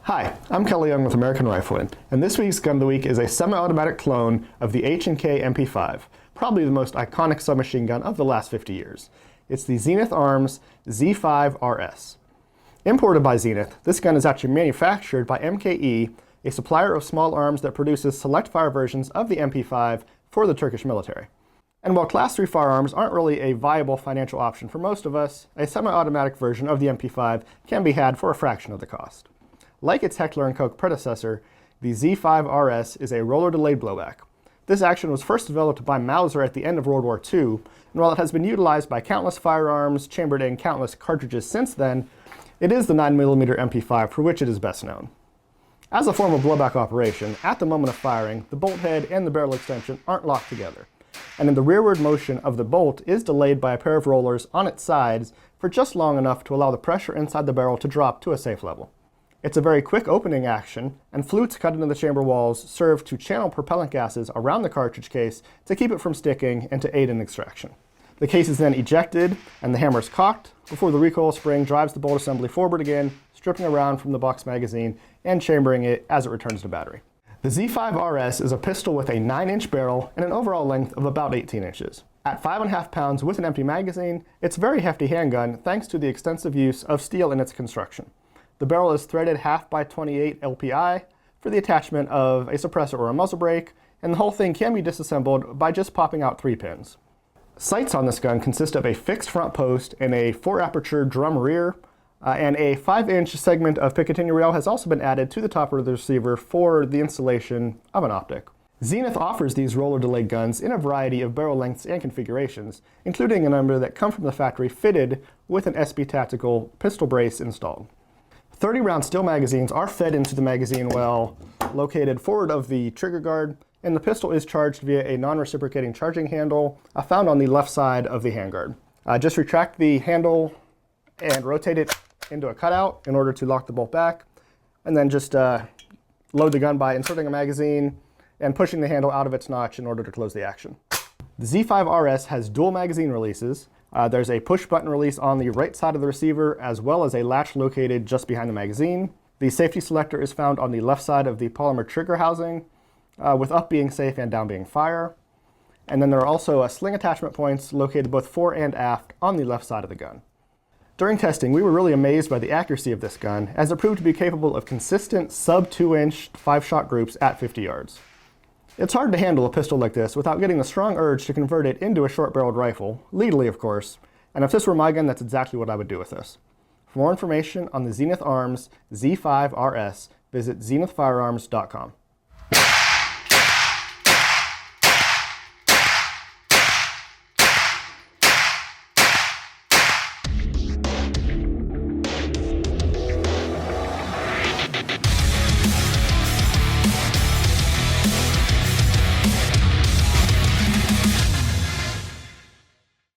Hi, I'm Kelly Young with American Rifleman, and this week's Gun of the Week is a semi-automatic clone of the H&K MP5, probably the most iconic submachine gun of the last 50 years. It's the Zenith Firearms MKE-Z5RS. Imported by Zenith, this gun is actually manufactured by MKE, a supplier of small arms that produces select fire versions of the MP5 for the Turkish military. And while Class 3 firearms aren't really a viable financial option for most of us, a semi-automatic version of the MP5 can be had for a fraction of the cost. Like its Heckler & Koch predecessor, the Z-5RS is a roller-delayed blowback. This action was first developed by Mauser at the end of World War II, and while it has been utilized by countless firearms chambered in countless cartridges since then, it is the 9mm MP5 for which it is best known. As a form of blowback operation, at the moment of firing, the bolt head and the barrel extension aren't locked together, and in the rearward motion of the bolt is delayed by a pair of rollers on its sides for just long enough to allow the pressure inside the barrel to drop to a safe level. It's a very quick opening action, and flutes cut into the chamber walls serve to channel propellant gases around the cartridge case to keep it from sticking and to aid in extraction. The case is then ejected and the hammer is cocked before the recoil spring drives the bolt assembly forward again, stripping around from the box magazine and chambering it as it returns to battery. The Z-5RS is a pistol with a 9-inch barrel and an overall length of about 18 inches. At 5.5 pounds with an empty magazine, it's a very hefty handgun thanks to the extensive use of steel in its construction. The barrel is threaded half by 28 LPI for the attachment of a suppressor or a muzzle brake, and the whole thing can be disassembled by just popping out 3 pins. Sights on this gun consist of a fixed front post and a 4-aperture drum rear, and a 5-inch segment of Picatinny rail has also been added to the top of the receiver for the installation of an optic. Zenith offers these roller-delayed guns in a variety of barrel lengths and configurations, including a number that come from the factory fitted with an SB Tactical pistol brace installed. 30-round steel magazines are fed into the magazine well located forward of the trigger guard, and the pistol is charged via a non-reciprocating charging handle found on the left side of the handguard. Just retract the handle and rotate it into a cutout in order to lock the bolt back, and then just load the gun by inserting a magazine and pushing the handle out of its notch in order to close the action. The Z-5RS has dual magazine releases. There's a push button release on the right side of the receiver, as well as a latch located just behind the magazine. The safety selector is found on the left side of the polymer trigger housing, with up being safe and down being fire. And then there are also sling attachment points located both fore and aft on the left side of the gun. During testing, we were really amazed by the accuracy of this gun, as it proved to be capable of consistent sub 2-inch 5-shot groups at 50 yards. It's hard to handle a pistol like this without getting the strong urge to convert it into a short-barreled rifle, legally of course, and if this were my gun, that's exactly what I would do with this. For more information on the Zenith Arms Z-5RS, visit zenithfirearms.com.